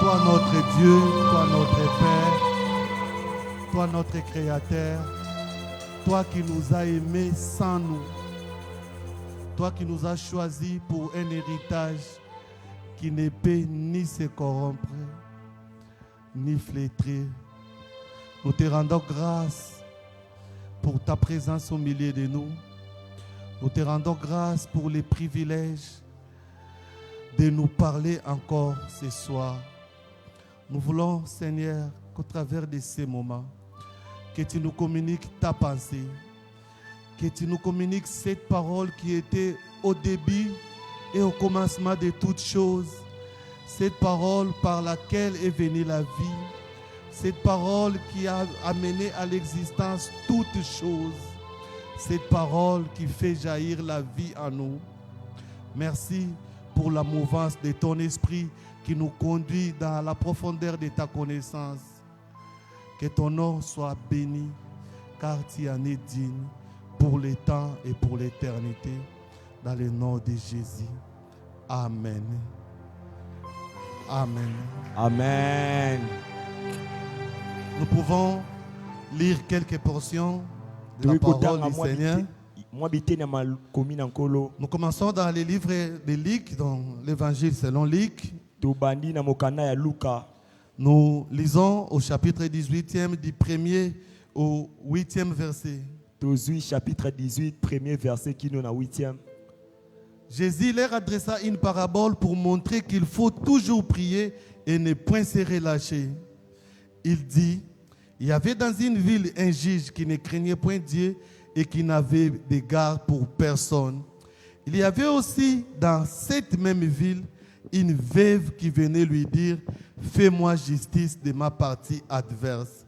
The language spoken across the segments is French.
Toi notre Dieu, toi notre Père, toi notre Créateur, toi qui nous as aimés sans nous, toi qui nous as choisis pour un héritage qui ne peut ni se corrompre, ni flétrer. Nous te rendons grâce pour ta présence au milieu de nous. Nous te rendons grâce pour les privilèges de nous parler encore ce soir. Nous voulons, Seigneur, qu'au travers de ces moments, que tu nous communiques ta pensée, que tu nous communiques cette parole qui était au début et au commencement de toutes choses, cette parole par laquelle est venue la vie, cette parole qui a amené à l'existence toutes choses, cette parole qui fait jaillir la vie en nous. Merci pour la mouvance de ton esprit qui nous conduit dans la profondeur de ta connaissance. Que ton nom soit béni, car tu en es digne pour le temps et pour l'éternité. Dans le nom de Jésus. Amen. Amen. Amen. Nous pouvons lire quelques portions de la parole du Seigneur. Nous commençons dans les livres de Luc, dans l'évangile selon Luc. Nous lisons au chapitre 18e du 1er au 8e verset. Chapitre 18, premier verset qui nous a 8e. Jésus leur adressa une parabole pour montrer qu'il faut toujours prier et ne point se relâcher. Il dit, il y avait dans une ville un juge qui ne craignait point Dieu et qui n'avait d'égard pour personne. Il y avait aussi dans cette même ville une veuve qui venait lui dire, fais-moi justice de ma partie adverse.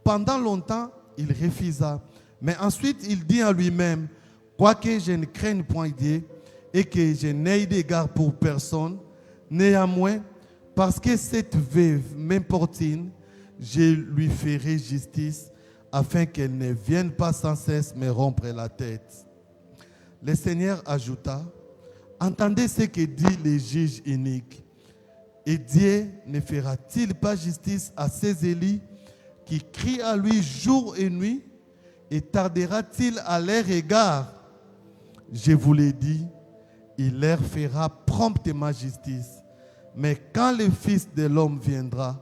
Pendant longtemps, il refusa. Mais ensuite, il dit en lui-même, quoique je ne craigne point Dieu et que je n'aie d'égard pour personne, néanmoins, parce que cette veuve m'importune, je lui ferai justice afin qu'elle ne vienne pas sans cesse me rompre la tête. Le Seigneur ajouta, entendez ce que dit le juge inique. Et Dieu ne fera-t-il pas justice à ces élus qui crient à lui jour et nuit? Et tardera-t-il à leur égard? Je vous l'ai dit, il leur fera promptement justice. Mais quand le Fils de l'homme viendra,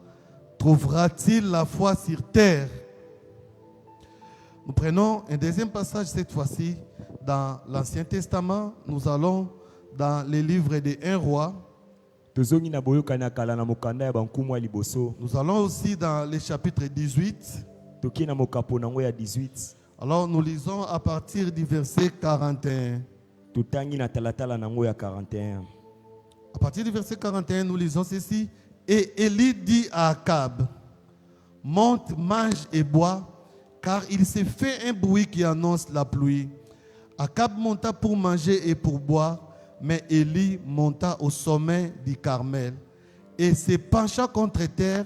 trouvera-t-il la foi sur terre? Nous prenons un deuxième passage cette fois-ci dans l'Ancien Testament. Nous allons dans les livres des 1 roi. Nous allons aussi dans le chapitre 18. Alors nous lisons à partir du verset 41. À partir du verset 41, nous lisons ceci. Et Élie dit à Akab, monte, mange et bois, car il s'est fait un bruit qui annonce la pluie. Akab monta pour manger et pour boire, mais Élie monta au sommet du Carmel. Et se penchant contre terre,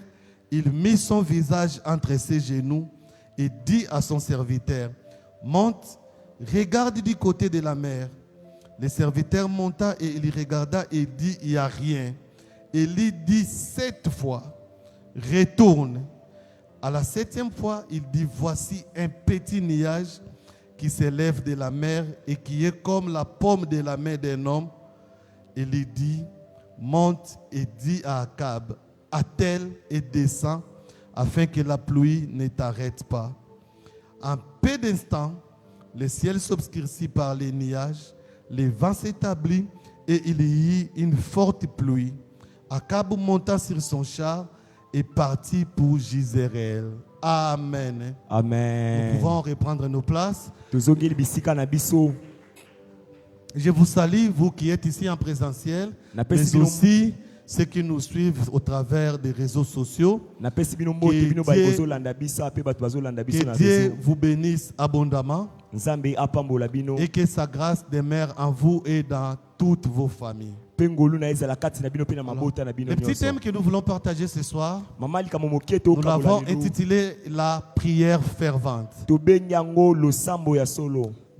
il mit son visage entre ses genoux et dit à son serviteur, monte, regarde du côté de la mer. Le serviteur monta et il regarda et dit, il n'y a rien. Élie dit 7 fois, retourne. À la 7e fois, il dit, voici un petit nuage qui s'élève de la mer et qui est comme la paume de la main d'un homme. Élie dit, monte et dit à Akab, attelle et descend, afin que la pluie ne t'arrête pas. En peu d'instants, le ciel s'obscurcit par les nuages, le vent s'établit et il y eut une forte pluie. Akab monta sur son char et partit pour Jizréel. Amen. Amen. Nous pouvons reprendre nos places. Je vous salue, vous qui êtes ici en présentiel, mais aussi ceux qui nous suivent au travers des réseaux sociaux. Que Dieu vous bénisse abondamment et que sa grâce demeure en vous et dans toutes vos familles. Alors, le petit thème que nous voulons partager ce soir, nous l'avons intitulé la prière fervente.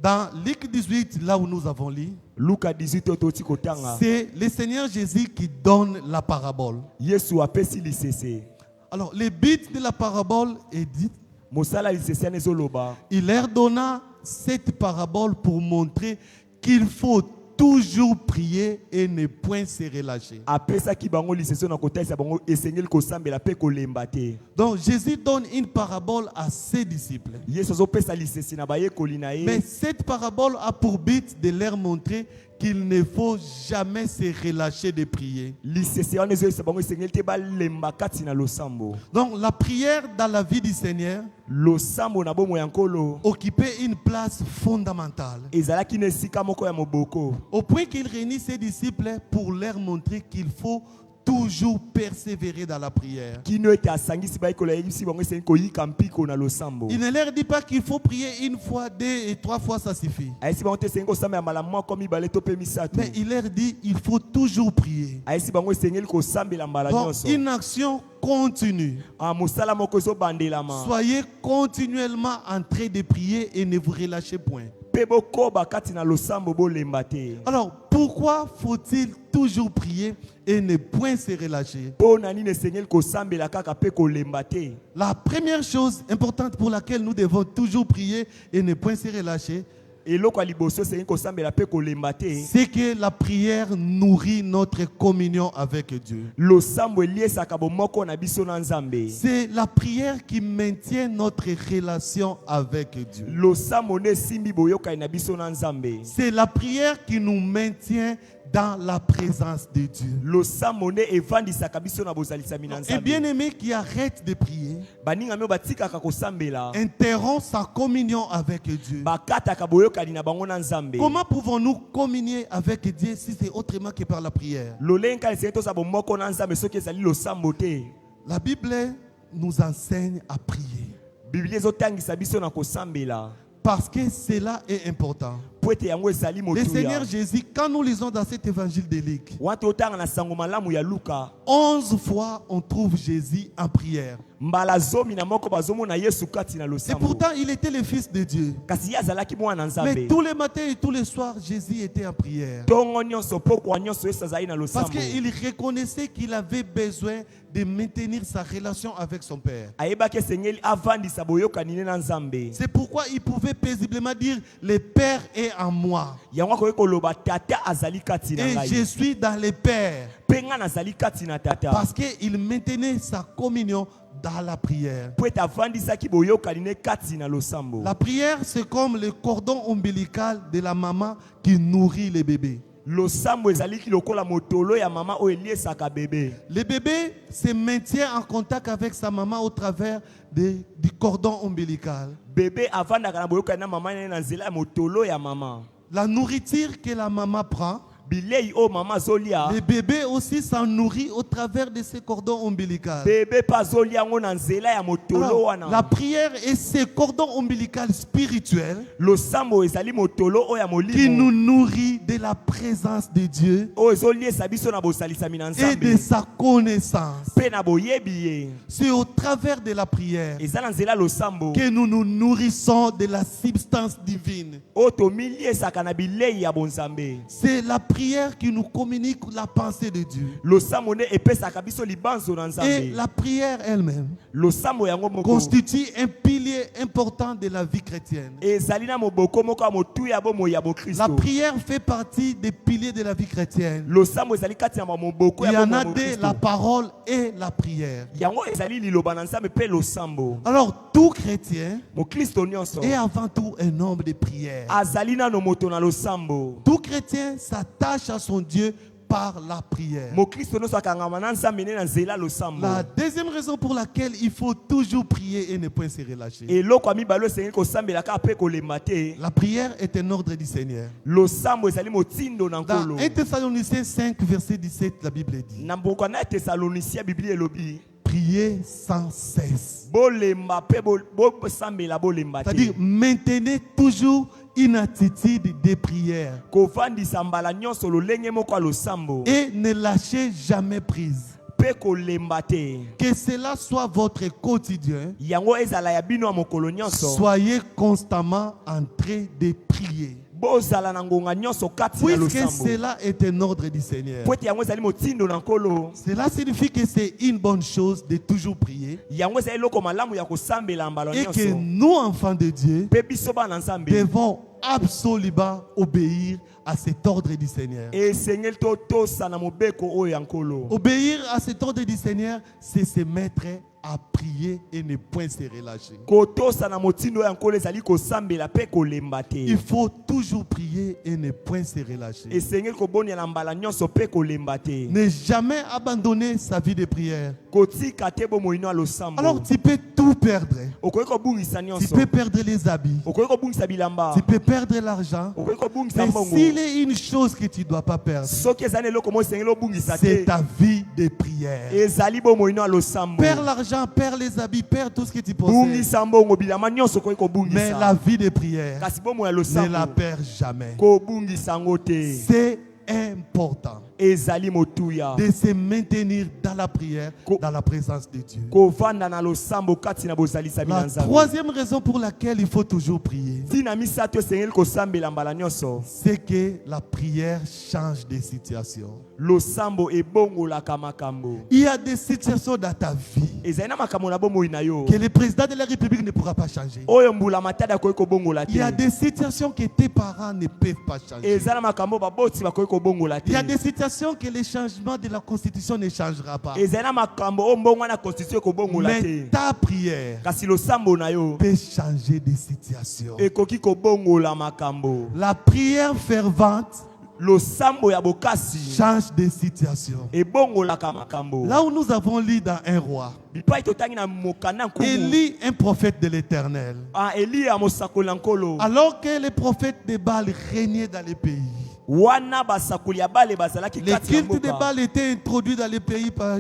Dans Luc 18, là où nous avons lu, Luka 18 ototi kotanga. c'est le Seigneur Jésus qui donne la parabole. Yesu apesi lisese. Alors, le but de la parabole est dit, Mosala lisese nezoloba. il leur donna cette parabole pour montrer qu'il faut toujours prier et ne point se relâcher. Apesa ki bango lisese na kotaisa bango esengeli kosambela pe kolemba te. Donc Jésus donne une parabole à ses disciples. Yesu azopesa lisese na bayekoli na ye. Mais cette parabole a pour but de leur montrer qu'il ne faut jamais se relâcher de prier. Lisese wana ezoyebisa bango esengeli te balemba kati na losambo. Donc la prière dans la vie du Seigneur Losambo na bomo ya nkolo occupait une place fondamentale. ezalaki na esika moko ya moboko. Au point qu'il réunit ses disciples pour leur montrer qu'il faut toujours persévérer dans la prière. Kino ete asangisi bayekoli ayebisi bango esengeli koyika mpiko na losambo. Il ne leur dit pas qu'il faut prier une fois, 2 et 3 fois, ça suffit. Ayesi bango te esengeli kosambela mbala moko mibale to pe misato. Mais il leur dit il faut toujours prier. Ayesi bango esengeli kosambela mbala Donc nyonso. une action continue. Mosala moko ezobandelama. Soyez continuellement en train de prier et ne vous relâchez point. Pe bokoba kati na losambo bolemba te. Alors pourquoi faut-il toujours prier et ne point se relâcher? Pona nini esengeli kosambela kaka pe kolemba te. La première chose importante pour laquelle nous devons toujours prier et ne point se relâcher, Eloko ya liboso esengeli kosambela pe kolemba te. c'est que la prière nourrit notre communion avec Dieu. Losambo eliesaka bomoko na biso na Nzambe. C'est la prière qui maintient notre relation avec Dieu. Losambo ne simbi boyoka na biso na Nzambe. C'est la prière qui nous maintient dans la présence de Dieu. Losambo ne evandisaka biso na bozalisami na Un Nzambe. bien-aimé qui arrête de prier Baninga mio batikaka kosambela. interrompt sa communion avec Dieu. Bakataka boyokani na bango na Nzambe. Comment pouvons-nous communier avec Dieu si c'est autrement que par la prière? Lolenga esengeli toza bomoko na Nzambe soki ezali losambo te. La Bible nous enseigne à prier Biblia ezotangisa biso na kosambela. parce que cela est important. Po ete yango ezali Le Seigneur motuya. Jésus, quand nous lisons dans cet évangile de Luc, Watu otanga na sango malamu ya Luka. 11 fois on trouve Jésus en prière. Mbala zomi na moko bazomona Yesu kati na Et losambo. pourtant, il était le Fils de Dieu. Kasi ye azalaki mwana Mais Nzambe. tous les matins et tous les soirs, Jésus était en prière. Tongo nyonso pokwa nyonso Yesu azali na Parce losambo. qu'il reconnaissait qu'il avait besoin de maintenir sa relation avec son Père. Ayebaki esengeli avandisa boyokani ne na Nzambe. C'est pourquoi il pouvait paisiblement dire, le Père est en moi. Yango akoki koloba tata azali kati na Et je ngai. suis dans le Père. Mpe nga nazali kati na tata. Parce qu'il maintenait sa communion dans la prière. Po ete avandisaki boyokani ne kati na losambo. La prière, c'est comme le cordon ombilical de la maman qui nourrit les bébés. Losambo ezaliki lokola motolo ya mama oyo eliesaka bebe. Le bébé se maintient en contact avec sa maman au travers du cordon ombilical. Bebe avandaka na boyokani na mama ne na nzela ya motolo ya mama. La nourriture que la maman prend, Bilei o mama zolia. le bébé aussi s'en nourrit au travers de ce cordon ombilical. Bebe pa zolia ngo na nzela ya motolo Alors, wana. la prière est ce cordon ombilical spirituel Losambo ezali motolo oyo ya qui molimo. nous nourrit de la présence de Dieu Oyo ezoliesa biso na bosalisami na et Nzambe. de sa connaissance. Pe na boyebi ye. C'est au travers de la prière Eza na nzela losambo. que nous nous nourrissons de la substance divine. Oyo tomiliesaka na bilei ya bonzambe. C'est la prière qui nous communique la pensée de Dieu. Losambo ne epesaka biso libanzo na Et Nzambe. la prière elle-même Losambo yango moko. constitue un pilier important de la vie chrétienne. Ezali na moboko moko ya motuya bomo ya La bokristo. prière fait partie des piliers de la vie chrétienne. Losambo ezali kati na moboko Il y ya en bomo a ya deux, bokristo. la parole et la prière. Yango ezali liloba na Nzambe pe losambo. Alors, tout chrétien Mokristo nyonso. est avant tout un homme de prière. Azali na no moto na losambo. Tout chrétien s'attache à son Dieu par la prière. Mokristo nyonso akangama na Nzambe ne na nzela losambo. La deuxième raison pour laquelle il faut toujours prier et ne point se relâcher. Eloko ya mibale esengeli kosambelaka mpe kolemba te. La prière est un ordre du Seigneur. Losambo ezali motindo na Dans nkolo. 1 Thessaloniciens 5, verset 17, la Bible dit, Na mboko na Thessaloniciens Biblia elobi. priez sans cesse. Bolemba pe bosambela bolemba C'est-à-dire, te. maintenez toujours une attitude de prière Kovandisa mbala nyonso lolenge moko ya losambo. et ne lâchez jamais prise. pe kolemba te. Que cela soit votre quotidien. Yango ezala ya bino ya mokolo nyonso. Soyez constamment en train de prier. Bozala na ngonga nyonso kati na Puisque losambo. cela est un ordre du Seigneur. Po ete yango ezali motindo na nkolo. Cela signifie que c'est une bonne chose de toujours prier. Yango ezali eloko malamu ya kosambela mbala Et que nyonso. nous, enfants de Dieu, Pe biso bana nzambe. devons absolument obéir à cet ordre du Seigneur. Esengeli totosa na mobeko oyo ya nkolo. Obéir à cet ordre du Seigneur, c'est se mettre à prier et ne point se relâcher. Kotosa na motindo ya nkolo ezali kosambela pe kolemba te. Il faut toujours prier et ne point se relâcher. Esengeli kobonia na mbala nyonso pe kolemba te. Ne jamais abandonner sa vie de prière. Kotika te bomoino ya losambo. Alors tu peux tout perdre. Okoki kobungisa Tu nyonso. peux perdre les habits. Okoki kobungisa bilamba. Tu peux perdre l'argent. Okoki kobungisa Mais mbongo. s'il est une chose que tu ne dois pas perdre, Soki ezali eloko mo esengeli obungisa c'est te. ta vie de prière. Ezali bomoino ya losambo. Perds l'argent, perds les habits, perds tout ce que tu possèdes. Bungisa mbongo bilamba nyonso okoki Mais la kobungisa. vie de prière, Kasi bomo ya ne la losambo. perds jamais. Kobungisa yango te. C'est important Ezali motuya. de se maintenir dans la prière, dans la présence de Dieu. Kovanda na losambo kati na bozalisa La bina nzambe. troisième raison pour laquelle il faut toujours prier, Tina misato esengeli kosambela mbala nyonso. c'est que la prière change de situation. Losambo ebongolaka makambo. Il y a des situations dans ta vie Ezali na makambo na bomoi na yo. que le président de la République ne pourra pas changer. Oyo mbula matadi akoki kobongola Il y a te. des situations que tes parents ne peuvent pas changer. Ezali na makambo baboti bakoki kobongola Il y a te. des situations que le changement de la Constitution ne changera pas. Ezali na makambo oyo mbongo na constitution kobongola Mais te. ta prière Kasi losambo na yo peut changer de situation. ekoki kobongola makambo. La prière fervente Losambo ya bokasi change de situation. ebongolaka makambo. Là où nous avons lu dans un roi, Bipai totangi na mokanda nkumu. Élie, un prophète de l'Éternel, Ah, Eli ya mosakoli ya nkolo. alors que les prophètes de Baal régnaient dans les pays, Wana basakoli ya bale bazalaki le kati ya culte de mboka. Baal était introduit dans les pays par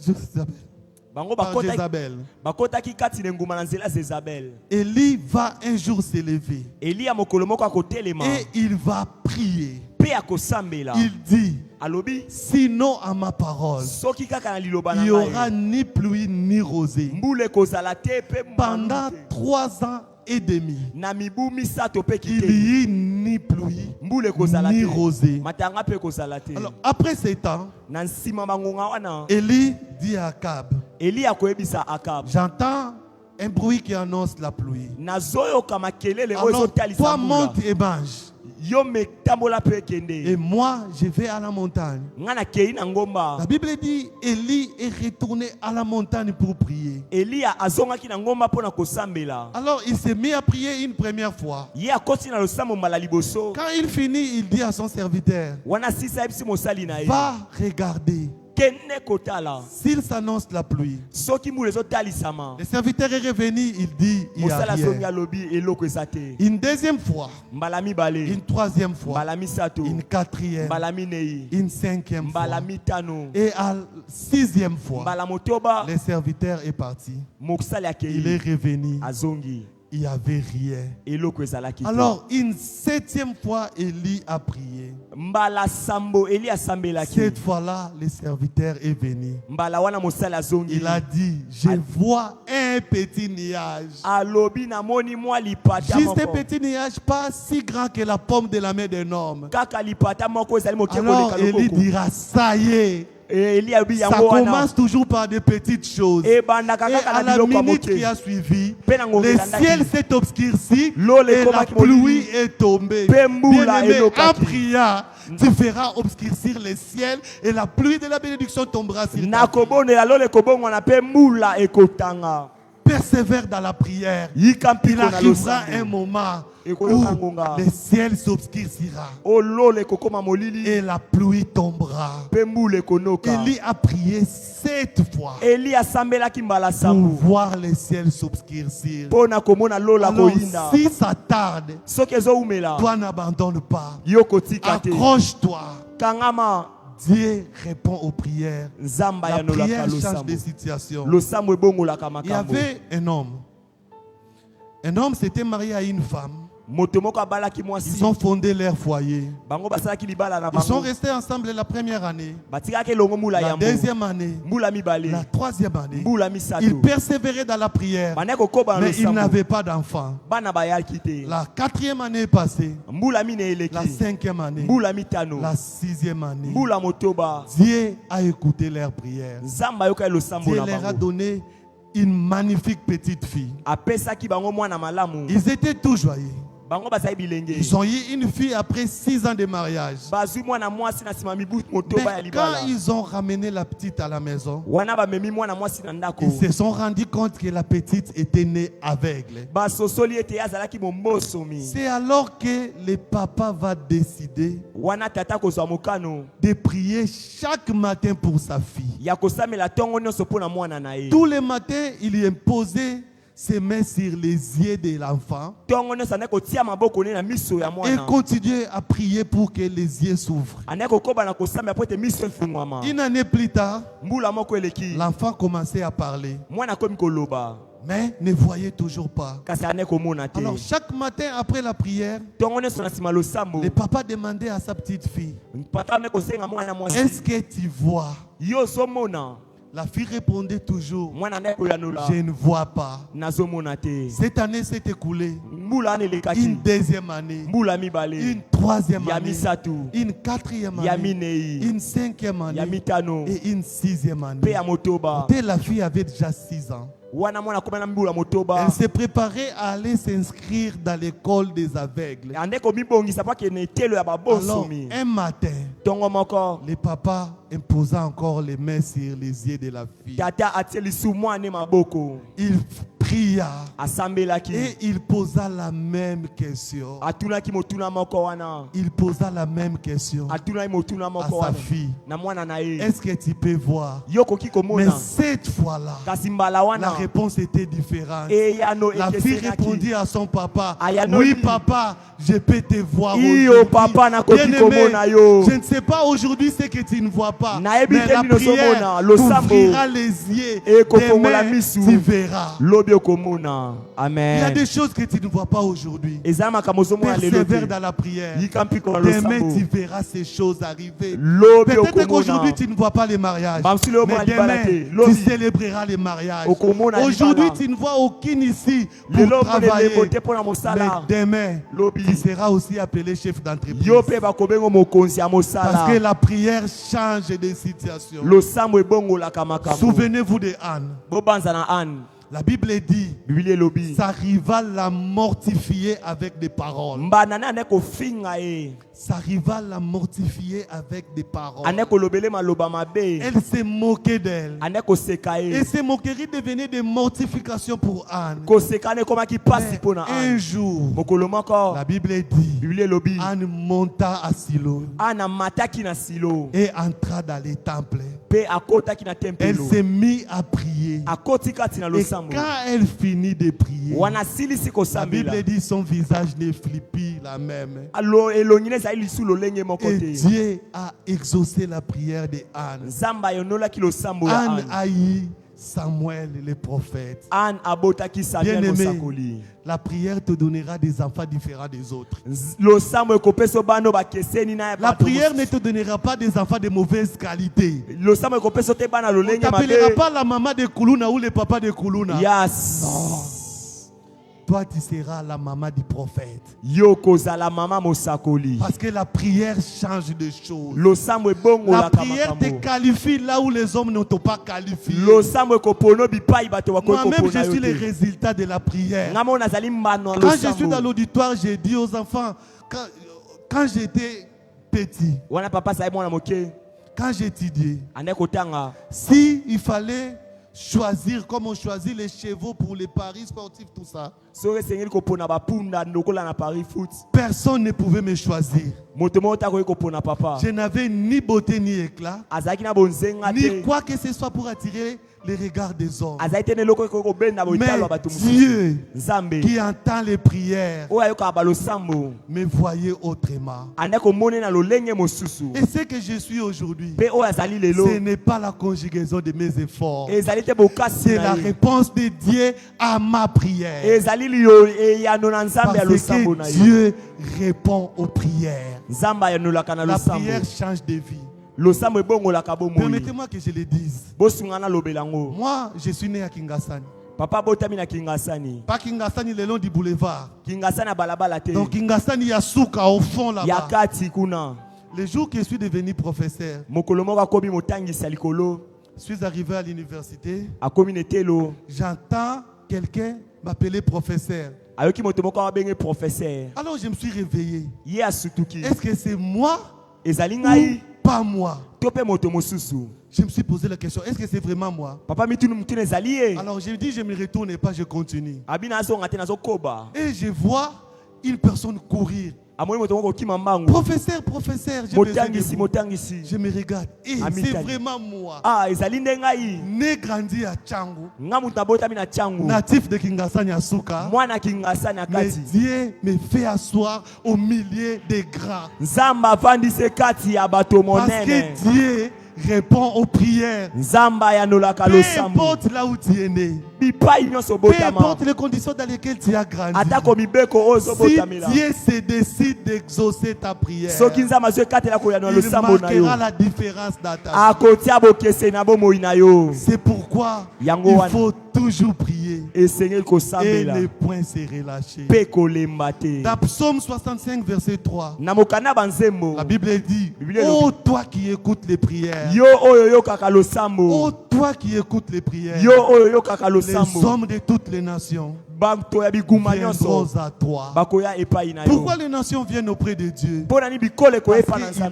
Jézabel. Bango Par Jézabel. bakotaki kati na nguma na nzela Zezabel. Élie va un jour s'élever Eli ya mokolo moko akotelema et il va prier. pe akosambela. Il dit, Alobi sinon à ma parole, soki kaka na liloba il na n'y aura ngai. ni pluie ni rosée Mbule kozala te pe pendant mbala te. 3 ans et demi. Na mibu misato pe Il kite. n'y eut ni pluie Mbule kozala ni te. rosée. Matanga pe kozala te. Alors après ces temps, Na nsima bangonga wana. Élie dit à Akab, Eli akoyebisa Akab. j'entends un bruit qui annonce la pluie. Nazoyoka makelele oyo Alors ezotalisa toi mbula. monte et mange. Yo metambola pe Et kende. moi, je vais à la montagne. Ngana kei na ngomba. La Bible dit, Élie est retourné à la montagne pour prier. Elia azongaki na ngomba pona kosambela. Alors il s'est mis à prier une première fois. Ye akoti na losambo mbala liboso. Quand il finit, il dit à son serviteur, Wana sisa yebisi mosali na ye. va regarder Kene kotala. s'il s'annonce la pluie. Soki mbula ezotalisama. Le serviteur est revenu, il dit, il n'y a Mosala zongi rien. alobi eloko eza te. Une deuxième fois, Mbala mibale. une troisième fois, Mbala misato. une quatrième, Mbala minei. une cinquième Mbala fois. mitano. Et à la 6e fois, Mbala motoba. le serviteur est parti. Mosali Il est akei. revenu. Azongi. Il n'y avait rien. Eloko ezalaki te. Alors, une 7e fois, Élie a prié. Mbala sambo Eli asambelaki. Cette fois-là, le serviteur est venu. Mbala wana mosali azongi. Il a dit, je vois un petit nuage. Alobi na moni mwa lipata Juste un moko. petit nuage, pas si grand que la pomme de la main d'un homme. Kaka lipata moko ezali moke Alors, koleka Élie lokoko. dira, ça y est. Eli abi Ça yango wana. commence toujours par des petites choses. E bandaka Et kaka à na la biloko ya minute moke. qui a suivi, Pe na ngombe le elandaki. ciel s'est obscurci L'eau le et la komaki molili. pluie est tombée. Pe mbula Bien-aimé, en elokaki. priant, tu feras obscurcir le ciel et la pluie de la bénédiction tombera sur ta vie. Nakobonela lole kobongwana pe mbula ekotanga. Persévère dans la prière. Yika Il mpiko na arrivera un losambo. moment Et où kolonga. le ciel s'obscurcira O lole kokoma molili. et la pluie tombera. Pe mbula ekonoka. Élie a prié 7 fois Eli asambelaki mbala pour sambo. voir le ciel s'obscurcir. Pona komona lola Alors, koyinda. si ça tarde, Soki ezoumela. toi n'abandonne pas. Yo kotika te. Accroche-toi. Kangama. Dieu répond aux prières. Nzamba La ya nolaka prière change losambo. de situation. Losambo ebongolaka Il y makambo. avait un homme. Un homme s'était marié à une femme. Ils ont fondé leur foyer. Ils sont restés ensemble la première année, la deuxième année, la troisième année. Ils persévéraient dans la prière, mais ils n'avaient pas d'enfants. La quatrième année est passée, la cinquième année, la sixième année. Dieu a écouté leurs prières. Dieu leur a donné une magnifique petite fille. Ils étaient tout joyeux. Ils ont eu une fille après 6 ans de mariage. Mais quand ils ont ramené la petite à la maison, ils se sont rendus compte que la petite était née aveugle. C'est alors que le papa va décider de prier chaque matin pour sa fille. Tous les matins, il lui imposait ses mains sur les yeux de l'enfant et continuer à prier pour que les yeux s'ouvrent. Une année plus tard, l'enfant commençait à parler, mais ne voyait toujours pas. Alors chaque matin après la prière, le papa demandait à sa petite fille, est-ce que tu vois? La fille répondait toujours, je ne vois pas. Cette année s'est écoulée. Une deuxième année, une troisième année, une quatrième année, une cinquième année et une sixième année. Et la fille avait déjà 6 ans. Elle s'est préparée à aller s'inscrire dans l'école des aveugles. Alors, un matin, le papa imposa encore les mains sur les yeux de la fille. Il pria et il posa la même question. Il posa la même question à sa fille. Est-ce que tu peux voir? Mais cette fois-là, la réponse était différente. La fille répondit à son papa, oui papa, je peux te voir aujourd'hui. Bien-aimé, je ne sais pas aujourd'hui ce que tu ne vois pas, mais la prière t'ouvrira les yeux. Demain, tu verras. Amen. Il y a des choses que tu ne vois pas aujourd'hui. Persévère dans la prière. Demain, tu verras ces choses arriver. Peut-être qu'aujourd'hui, tu ne vois pas les mariages. Mais demain, tu célébreras les mariages. Aujourd'hui, tu ne vois aucune ici pour travailler. Mais demain, tu seras aussi appelé chef d'entreprise. Parce que la prière change de situation. Souvenez-vous de Anne. La Bible dit, sa rivale l'a mortifié avec des paroles. Sa rivale l'a mortifié avec des paroles. Elle s'est moquée d'elle. Et ces moqueries devenaient des mortifications pour Anne. Mais un jour, la Bible dit, Anne monta à Silo et entra dans les temples. Elle s'est mise à prier. Et quand elle finit de prier, la Bible dit son visage ne flippit la même. Et Dieu a exaucé la prière de Anne. Anne a eu Samuel le prophète. Bien-aimé, la prière te donnera des enfants différents des autres. La prière ne te donnera pas des enfants de mauvaise qualité. On ne t'appellera pas la maman de Kuluna ou le papa de Kuluna. Non. Toi, tu seras la maman du prophète. Parce que la prière change de choses. La prière te qualifie là où les hommes ne t'ont pas qualifié. Moi-même, je suis le résultat de la prière. Quand je suis dans l'auditoire, j'ai dit aux enfants, quand j'étais petit, quand j'étudiais, si il fallait choisir comme on choisit les chevaux pour les paris sportifs, tout ça, personne ne pouvait me choisir. Je n'avais ni beauté ni éclat, ni quoi que ce soit pour attirer les regards des hommes. Mais Dieu qui entend les prières me voyait autrement. Et ce que je suis aujourd'hui, ce n'est pas la conjugaison de mes efforts, C'est la réponse de Dieu à ma prière. Parce que Dieu répond aux prières. La prière change de vie. Permettez-moi que je le dise. Moi, je suis né à Kingasani. Papa botami na Kingasani. Pas Kingasani le long du boulevard. Kingasani balabala te. Donc Kingasani Yasuka au fond là-bas. Yakati kuna. Le jour que je suis devenu professeur, je suis arrivé à l'université. J'entends quelqu'un m'appeler professeur. Alors je me suis réveillé. Est-ce que c'est moi ou pas moi? Je me suis posé la question, est-ce que c'est vraiment moi? Alors je dis, je ne me retourne pas, je continue. Et je vois une personne courir. Professeur, j'ai besoin de vous. Je me regarde. Et c'est vraiment moi. Né grandi à Tchangu. Natif de Kingasani Asuka. Mais Dieu me fait asseoir au milieu des grands. Parce que Dieu répond aux prières. Peu importe là où tu es né. Peu importe les conditions dans lesquelles tu as grandi. Si Dieu se décide d'exaucer ta prière, il marquera la différence dans ta vie. C'est pourquoi il faut toujours prier et ne point se relâcher. Dans Psaume 65 verset 3, la Bible dit: ô toi qui écoutes les prières, ô toi qui écoutes les prières, les hommes de toutes les nations viendront à toi. Pourquoi les nations viennent auprès de Dieu? Parce qu'il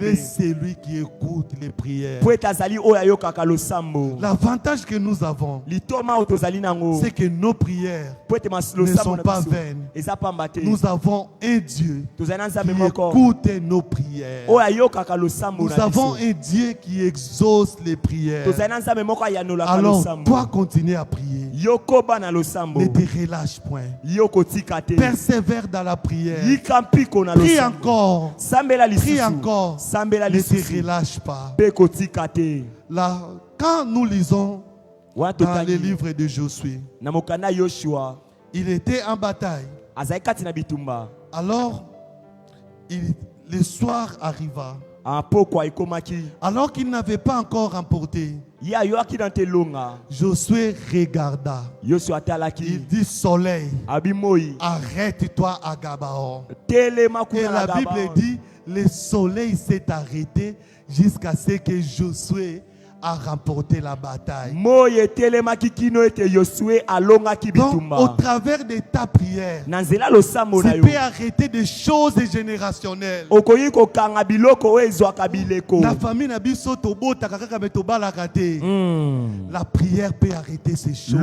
est celui qui écoute les prières. L'avantage que nous avons, c'est que nos prières ne sont pas vaines. Nous avons un Dieu qui écoute nos prières. Nous avons un Dieu qui exauce les prières. Alors, toi, continue à prier. Ne te relâche point. Persévère dans la prière. Prie encore. Prie encore. Ne te relâche pas. Là, quand nous lisons dans les livres de Josué, il était en bataille. Alors, le soir arriva. Alors qu'il n'avait pas encore remporté, Josué regarda. Il dit: soleil, arrête-toi à Gabaon. Et la Bible dit: le soleil s'est arrêté jusqu'à ce que Josué a remporté la bataille. Donc, au travers de ta prière, tu peux arrêter des choses générationnelles. La famille n'a pas sauté la prière peut arrêter ces choses.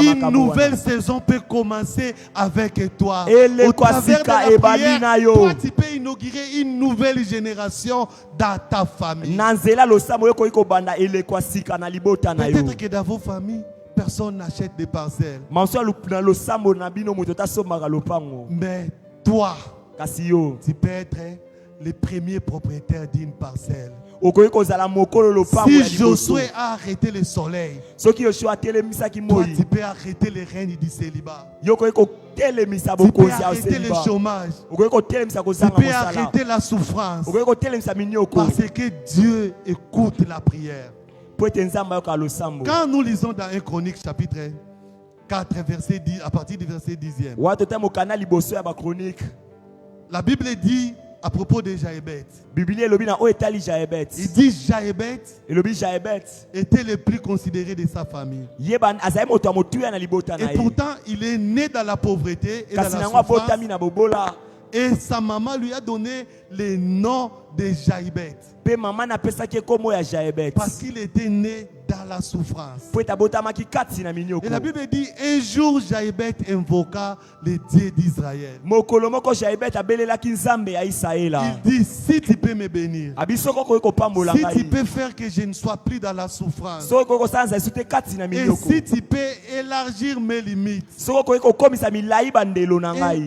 Une nouvelle saison peut commencer avec toi. Au travers de la prière, toi, tu peux inaugurer une nouvelle génération dans ta famille. Peut-être que dans vos familles, personne n'achète des parcelles. Mais toi, tu peux être le premier propriétaire d'une parcelle. Si Josué a arrêté le soleil, toi tu peux arrêter les règnes du célibat. Tu peux arrêter le chômage. Tu peux arrêter la souffrance. Parce que Dieu écoute la prière. Quand nous lisons dans 1 Chronique chapitre 4 verset 10, à partir du verset 10e, la Bible dit à propos de Jaébet, il dit Jaébet était le plus considéré de sa famille. Et pourtant, il est né dans la pauvreté et dans la souffrance. Et sa maman lui a donné le nom de Jaébet. Parce qu'il était né dans la souffrance. Et la Bible dit: un jour Jaébet invoqua le Dieu d'Israël. Il dit: si tu peux me bénir, si tu peux faire que je ne sois plus dans la souffrance, et si tu peux élargir mes limites. Et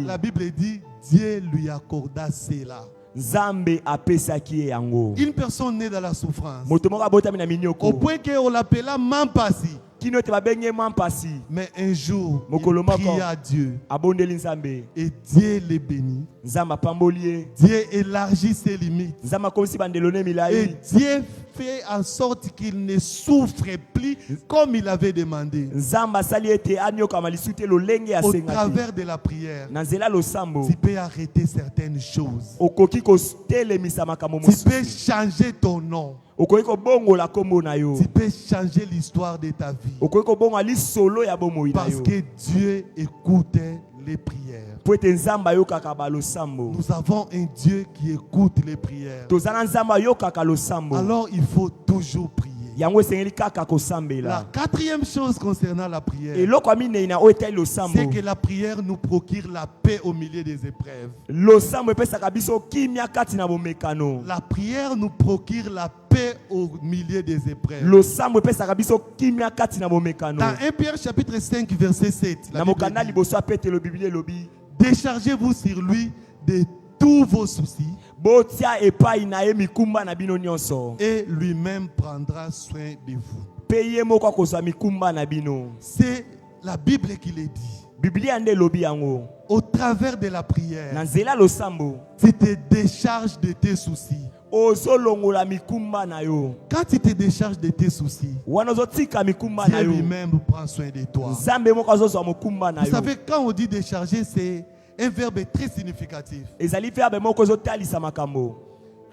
la Bible dit: Dieu lui accorda cela. Nzambe apesaki yango. Une personne née dans la souffrance, Moto moko abotami na au minyoko. point qu'on l'appela Mampasi. Kino te babenge mampasi. Mais un jour, Mokolo il moko. pria à Dieu Abondeli Nzambe. et Dieu les bénit. Nzambe apamboli. Dieu élargit ses limites. Nzambe komisi bandelone Et milai. Dieu fait en sorte qu'il ne souffre plus comme il avait demandé. Nzambe asali ete anyoka malisute lolenge ya Au sengati. travers de la prière, Na nzela losambo. tu peux arrêter certaines choses. Okoki kotelemisa makambo Tu peux mosusu. changer ton nom. Okoki kobongola kombo na yo. Tu peux changer l'histoire de ta vie. Okoki kobonga lisolo ya bomoi na Parce yo. que Dieu écoutait les prières. Po ete Nzambe ayokaka balosambo. Nous avons un Dieu qui écoute les prières. Toza na Nzambe ayokaka losambo. Alors il faut toujours prier. Yango esengeli kaka La kosambela. quatrième chose concernant la prière, Eloko aminei na oyo etai losambo. c'est que la prière nous procure la paix au milieu des épreuves. Losambo epesaka biso kimia kati na bomekano. La prière nous procure la paix au milieu des épreuves. Losambo epesaka biso kimia kati na bomekano. Dans 1 Pierre chapitre 5 verset 7, la Na Bible mokanda dit, liboso apetelo biblia elobi. déchargez-vous sur lui de tous vos soucis Botia epai na ye mikumba na bino nyonso. et lui-même prendra soin de vous. Pe ye moko akozwa mikumba na bino. C'est la Bible qui le dit. Biblia nde elobi yango. Au travers de la Na prière, nzela losambo. tu te décharges de tes soucis. Ozolongola mikumba na yo. Quand tu te décharges de tes soucis, Wana ozotika mikumba na Dieu yo. lui-même prend soin de toi. Nzambe moko azozwa mokumba na Vous yo. savez, quand on dit décharger, c'est un verbe très significatif. Ezali verbe moko ezotalisa makambo.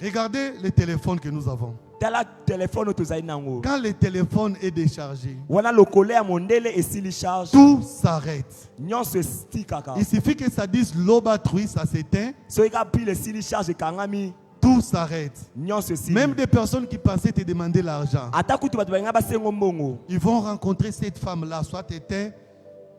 Regardez le téléphone que nous avons. Tala telefone tozali nango. Quand le téléphone est déchargé, Wana lokole ya mondele esili charge. tout s'arrête. Nyonso estikaka. Il suffit que ça dise l'eau batterie, ça s'éteint, Soki ka pile esili charge ekangami. tout s'arrête. Nyonso esili. Même des personnes qui pensaient te demander l'argent, Ata kutu bato balinga basengo mbongo. ils vont rencontrer cette femme-là, soit éteint,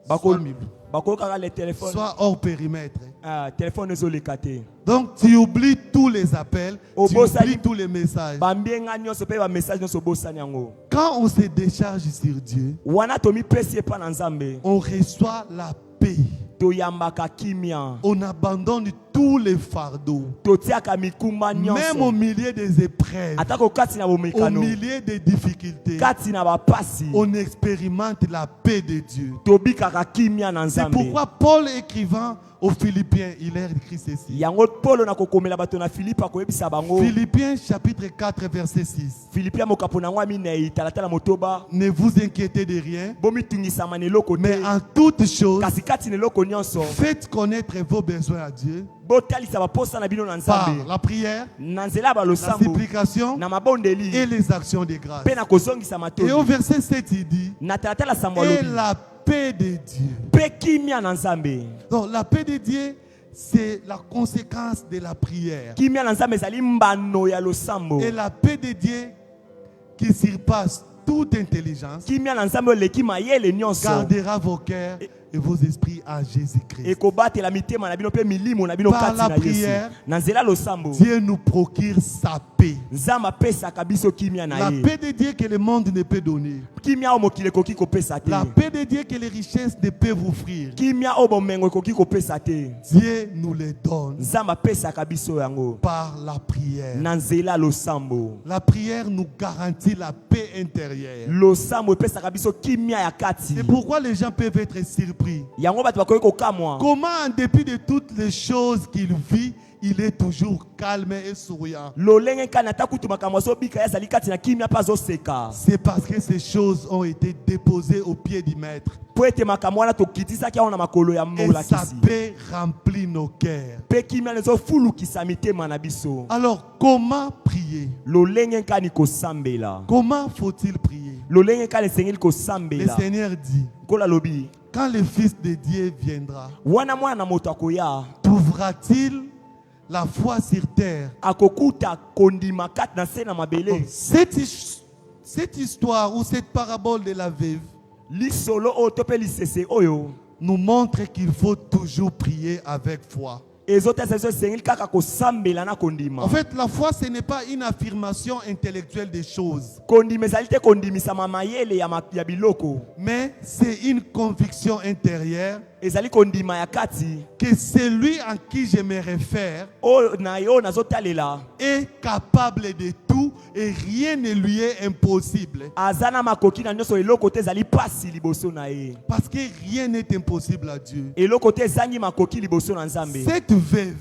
Bako- soit mille, bakokaka le téléphone. soit hors périmètre. Ah, téléphone ezoleka te. Donc tu oublies tous les appels, Au tu beau sali- oublies tous les messages. Bambienga nyonso pe ba message nyonso bosani yango. Quand on se décharge sur Dieu, Wana tomi pesi epa na Nzambe. on reçoit la paix. Toyambaka kimia. On abandonne tous les fardeaux. Totiaka mikumba Même au nyonso. milieu des épreuves, Atako kati na au bomekano. milieu des difficultés, Kati na bapasi. on expérimente la paix de Dieu. Tobikaka kimia na C'est Nzambe. pourquoi Paul, écrivant aux Philippiens, il a écrit ceci. Yango Paulo na kokomela bato na Philippe akoyebisa bango. Philippiens chapitre 4 verset 6. Philippe mokapo na ngwa minei talatala motoba. Ne vous inquiétez de rien, Bomitungisama na eloko te. mais en toutes choses, Kasi kati na eloko nyonso. faites connaître vos besoins à Dieu Botalisa baposa na bino na par Nzambe. la prière, Na nzela ba la losambo. supplication Na mabondeli. et les actions de grâce. Pe na kozongisa Et matoni. au verset 7, il dit, Na talatala sambo et lobi. la paix de Dieu. Pe kimia na Nzambe. Donc la paix de Dieu, c'est la conséquence de la prière. Kimia na Nzambe ezali mbano ya losambo. Et la paix de Dieu qui surpasse toute intelligence Kimia na Nzambe oleki mayele nyonso. gardera vos cœurs et vos esprits en Jésus-Christ. Ekobatela mitema na bino pe milimo na bino Par kati la na Yesu. prière, Na nzela losambo. Dieu nous procure sa paix. Nzambe apesaka biso kimia na La ye. paix de Dieu que le monde ne peut donner. Kimia o mokili ekoki kopesa te. La paix de Dieu que les richesses ne peuvent offrir. Kimia o bomengo ekoki kopesa te. Dieu nous les donne Nzambe apesaka biso yango. par la prière. Na nzela losambo. La prière nous garantit la paix intérieure. Losambo epesaka biso kimia ya kati. C'est pourquoi les gens peuvent être surpris. Yango bato bakoki kokamwa. Comment, en dépit de toutes les choses qu'il vit, il est toujours calme et souriant. Lolenge kana takutu makambo sobika ya sali kati na kimia pa zoseka. C'est parce que ces choses ont été déposées au pied du Maître. Po ete makambo wana tokitisaki aona makolo ya Et sa molakisi. paix remplit nos cœurs. Pe kimia nezofulukisa mitema na biso. Alors, comment prier? Lolenge nkani kosambela. Comment faut-il prier? Lolenge nkani esengeli Le kosambela. Seigneur dit, Kola lobi. quand le Fils de Dieu viendra, Wana mwana na moto akoya. trouvera-t-il la foi sur terre? Akokuta kondima kati na se na mabele. Cette histoire ou cette parabole de la veuve Lisolo o tope lisese oyo. nous montre qu'il faut toujours prier avec foi. Ezota seso esengeli kaka kosambela na kondima. En fait, la foi, ce n'est pas une affirmation intellectuelle des choses, Kondima ezali te kondimisa mayele ya biloko. mais c'est une conviction intérieure ezali kondima ya kati que celui en qui je me réfère oyo na yo nazotalela est capable de tout et rien ne lui est impossible. aza na makoki na nyonso eloko te ezali pasi liboso na ye Parce que rien n'est impossible à Dieu. eloko te ezangi makoki liboso na Nzambe. Cette veuve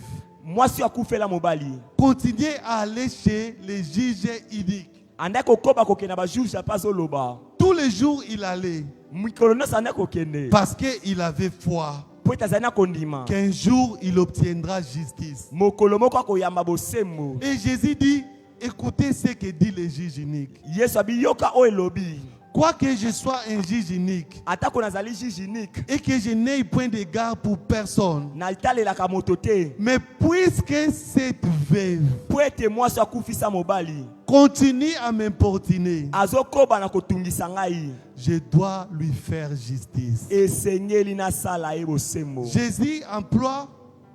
Mwasi akufela mobali continuait à aller chez les juges uniques. andaki kokoba kokende ba juge pa zoloba Tous les jours, il allait mikolo nyonso andaki kokende parce qu'il avait foi po ete azali na kondima qu'un jour, il obtiendra justice. mokolo moko akoyamba bosembo. Et Jésus dit, écoutez ce que dit le juge unique. Yesu abi yoka o elobi Quoique je sois un juge unique atako nazali juge unique et que je n'ai point d'égard pour personne, natalelaka moto te mais puisque cette veuve po ete mwasi akufisa mobali continue à m'importuner, azokoba na kotungisa ngai je dois lui faire justice. esengeli nasala ye bosembo. Jésus emploie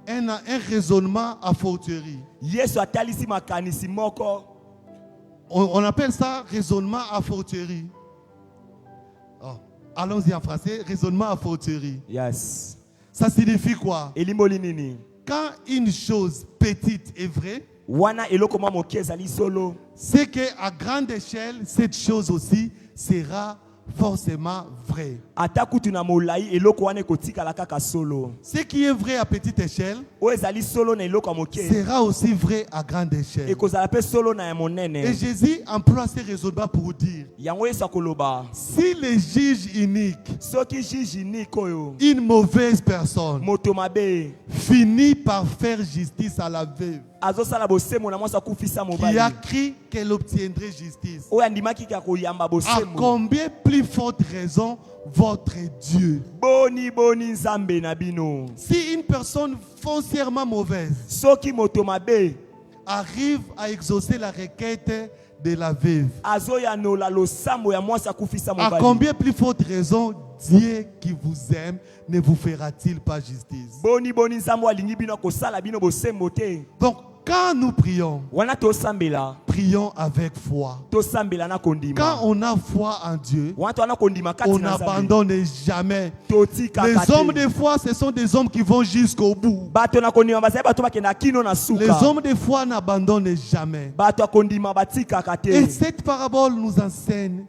un raisonnement à fortiori. Yesu atalisi makanisi moko On appelle ça raisonnement à fortiori. Oh, allons-y en français, raisonnement à fortiori. yes Ça signifie quoi? elimboli nini Quand une chose petite est vraie, wana eloko mwa moke ezali solo c'est qu'à grande échelle, cette chose aussi sera forcément vraie. ata kutu na molai eloko wana ekotikala kaka solo Ce qui est vrai à petite échelle oyo ezali solo na eloko ya moke sera aussi vrai à grande échelle. ekozala mpe solo na ya Et monene. Jésus emploie ces raisonnements pour dire, Yango Yesu akoloba si les juges uniques, soki juge unique oyo une mauvaise personne, moto mabe finit par faire justice à la veuve azosala bosembo na mwasi akufisa qui mobali a cru qu'elle obtiendrait justice, oyo andimaki kaka koyamba à bosembo combien plus forte raison votre Dieu? boni nzambe na bino. Si une personne foncièrement mauvaise Soki moto mabe arrive à exaucer la requête de la veuve, azoyanola losambo ya mwasi akufisa à mobali, combien plus forte raison Dieu qui vous aime ne vous fera-t-il pas justice? boni nzambe alingi bino kosala bino bosembo te. Donc, quand nous prions, Wana tosambela prions avec foi. tosambela na Quand kondima. on a foi en Dieu, Wana to ana kondima kati on na Nzambe. n'abandonne jamais. Totika Les kate. hommes de foi, ce sont des hommes qui vont jusqu'au bout. Bato na kondima bazali bato bakenda kino na Les suka. hommes de foi n'abandonnent jamais. Bato akondima batika Et kate. cette parabole nous enseigne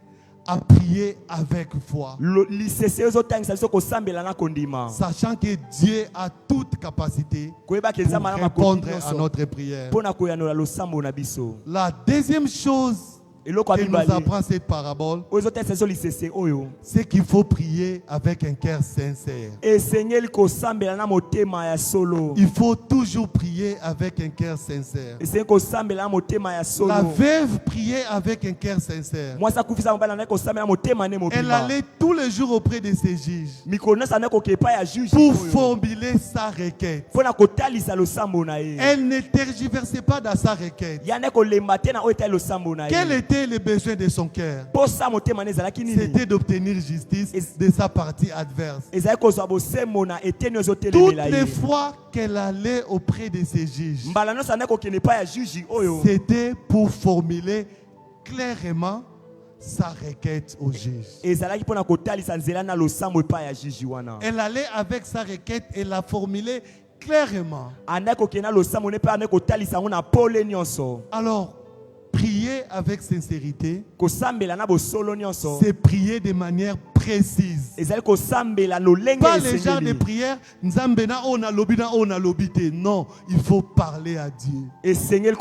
à prier avec foi, Lisese ezotangisa biso kosambela na kondima. sachant que Dieu a toute capacité Koyeba ke pour nzambe na répondre makoki à nyonso notre prière. mpona koyanola losambo na biso. La deuxième chose Eloko que ya nous mibale apprend cette parabole, oyo ezotangisa biso lisese oyo c'est qu'il faut prier avec un cœur sincère. esengeli kosambela na motema ya solo. Il faut toujours prier avec un cœur sincère. Esengeli kosambela na motema ya La solo. veuve priait avec un cœur sincère. Mwasi akufisa mobali andaki kosambela na motema ne Elle mobimba. allait tous les jours auprès de ses juges Mikolo nyonso andaki kokepa ya juge pour oyo formuler sa requête. mpona kotalisa losambo na ye. Elle ne tergiversait pas dans sa requête. Ye andaki kolemba te na oyo etali losambo na Quel ye. était le besoin de son cœur? Posa motema na ezalaki nini? C'était d'obtenir justice de sa partie adverse. Ezali kozwa bosembo na eteni oyo Toutes ezotelemela les ye. fois qu'elle allait auprès de ses juges, Mbala nyonso andaki kokende pa ya juge oyo c'était pour formuler clairement sa requête au juge. ezalaki mpona kotalisa nzela na losambo epai ya juge wana. Elle allait avec sa requête et la formulait clairement. Andaki kokende na losambo ne mpe andaki kotalisa yango na pole nyonso. Alors, prier avec sincérité, Kosambela na bosolo nyonso c'est prier de manière précise. ezali kosambela lolenge Pas les genres de esengeli. prière, Nzambe na ona lobi na ona lobi te. Non, il faut parler à Dieu. Esengeli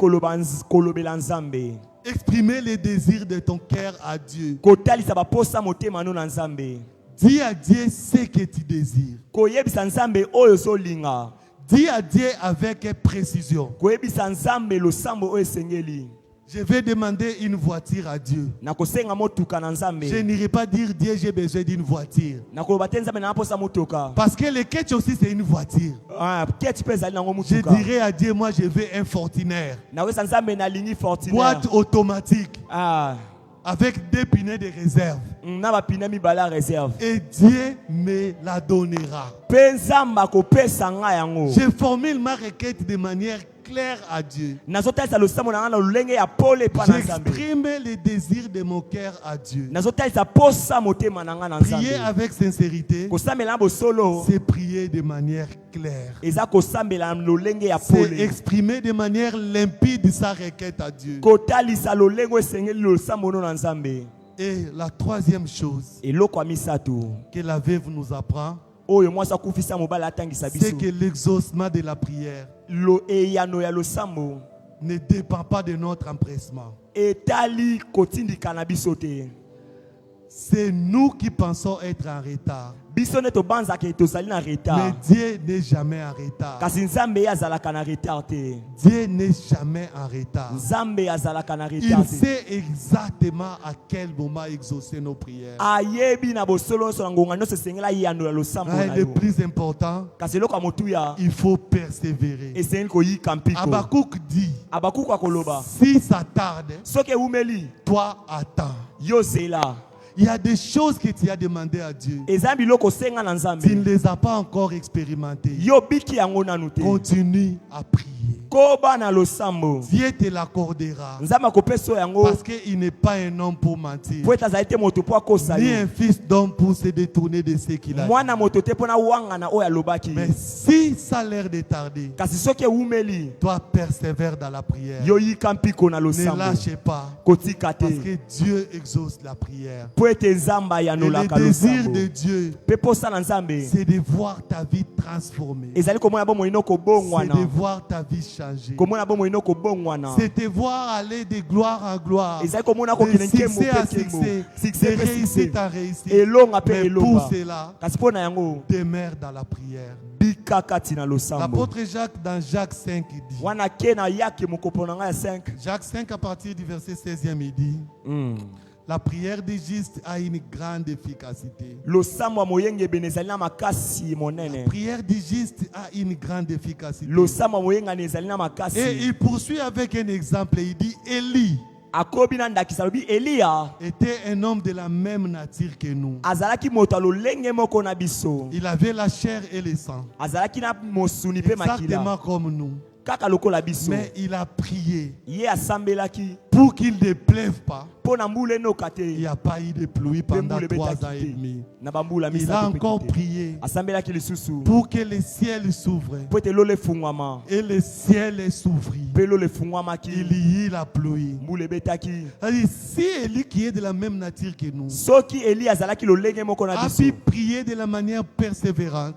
kolobela nzambe. Exprimer les désirs de ton cœur à Dieu. Kotalisa baposa motema no na nzambe. Dis à Dieu ce que tu désires. Koyebisa nzambe oyo ozolinga. Dis à Dieu avec précision. Koyebisa nzambe losambo oyo esengeli. Je vais demander une voiture à Dieu. Na kosenga motuka na nzambe. Je n'irai pas dire Dieu j'ai besoin d'une voiture. Na koloba te nzambe na posa motuka. Parce que le ketch aussi c'est une voiture. Ah, keti pe ezali nango Je motuka. dirais à Dieu, moi je veux un Fortuner. Na wesa nzambe na lingi Fortuner. Boîte automatique Ah, avec 2 pneus de réserve. na bapine mibala réserve. Et Dieu me la donnera. Pe nzamba kopesa nga yango. Je formule ma requête de manière clair à Dieu. J'exprime les désirs de mon cœur à Dieu. Prier avec sincérité, c'est prier de manière claire. C'est exprimer de manière limpide sa requête à Dieu. Et la troisième chose que la veuve nous apprend, c'est que l'exaucement de la prière ne dépend pas de notre empressement. C'est nous qui pensons être en retard. Mais Dieu n'est jamais en retard. Dieu n'est jamais en retard. Il sait exactement à quel moment exaucer nos prières. Le plus important, il faut persévérer. Habakkuk dit, si ça tarde, toi attends. Il y a des choses que tu as demandées à Dieu. Tu ne les as pas encore expérimentées. Continue à prier. Dieu te l'accordera. Parce qu'il n'est pas un homme pour mentir, ni un fils d'homme pour se détourner de ce qu'il a dit. Mais si ça a l'air de tarder, toi persévère dans la prière. Ne lâchez pas, parce que Dieu exauce la prière. Et le désir de Dieu, c'est de voir ta vie transformée. C'est de voir ta vie changer. C'est te voir aller de gloire en gloire, de succès à succès, de réussite à réussite. Mais pour cela, demeure dans la prière. L'apôtre Jacques dans Jacques 5 dit, Jacques 5 à partir du verset 16e, il dit, la prière du juste a une grande efficacité. La prière du juste a une grande efficacité. Et il poursuit avec un exemple. Il dit, Élie était un homme de la même nature que nous. Il avait la chair et le sang, exactement comme nous. Mais il a prié pour qu'il ne pleuve pas. Il n'y a pas eu de pluie pendant 3 ans et demi. Il a encore prié pour que le ciel s'ouvre. Et le ciel s'ouvrit. Il y eut la pluie. Si Élie, qui est de la même nature que nous, a pu prier de la manière persévérante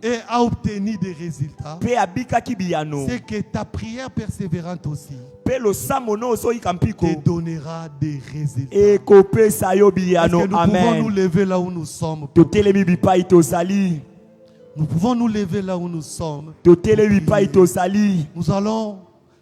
et a obtenu des résultats, c'est que ta prière persévérante aussi te donnera des résultats. Est-ce que nous pouvons nous lever là où nous sommes? Nous pouvons nous lever là où nous sommes. Nous allons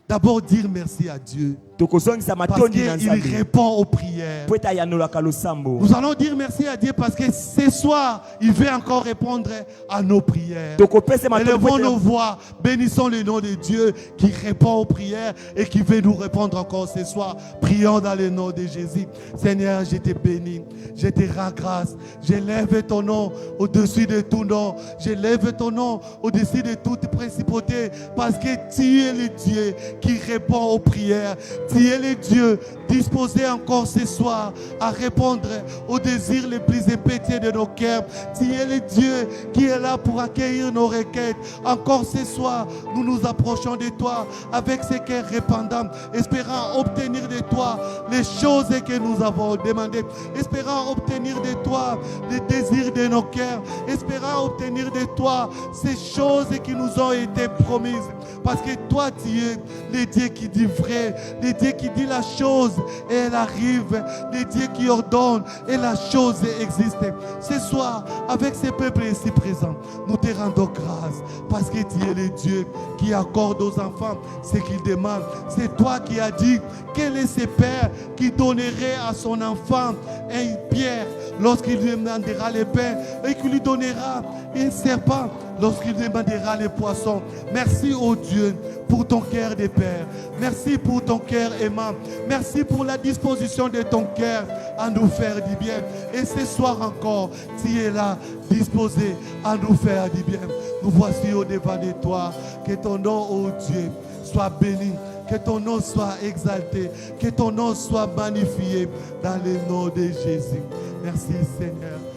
d'abord dire merci à Dieu, parce qu'il répond aux prières. Nous allons dire merci à Dieu parce que ce soir, il veut encore répondre à nos prières. Élevons nos voix, bénissons le nom de Dieu qui répond aux prières et qui veut nous répondre encore ce soir. Prions dans le nom de Jésus. Seigneur, je te bénis, je te rends grâce. Je lève ton nom au-dessus de tout nom. Je lève ton nom au-dessus de toute principauté parce que tu es le Dieu qui répond aux prières. Tu es le Dieu disposé encore ce soir à répondre aux désirs les plus impétueux de nos cœurs. Tu es le Dieu qui est là pour accueillir nos requêtes. Encore ce soir, nous nous approchons de toi avec ce cœur répandant, espérant obtenir de toi les choses que nous avons demandées, espérant obtenir de toi les désirs de nos cœurs, espérant obtenir de toi ces choses qui nous ont été promises. Parce que toi, tu es le Dieu qui dit vrai, le Dieu qui dit la chose et elle arrive, le Dieu qui ordonne et la chose existe. Ce soir, avec ce peuple ici présent, nous te rendons grâce parce que tu es le Dieu qui accorde aux enfants ce qu'ils demandent. C'est toi qui as dit quel est ce père qui donnerait à son enfant une pierre lorsqu'il lui demandera le pain et qui lui donnera un serpent lorsqu'il demandera les poissons. Merci, oh Dieu, pour ton cœur de père. Merci pour ton cœur aimant. Merci pour la disposition de ton cœur à nous faire du bien. Et ce soir encore, tu es là, disposé à nous faire du bien. Nous voici au devant de toi. Que ton nom, ô Dieu, soit béni. Que ton nom soit exalté. Que ton nom soit magnifié dans le nom de Jésus. Merci Seigneur.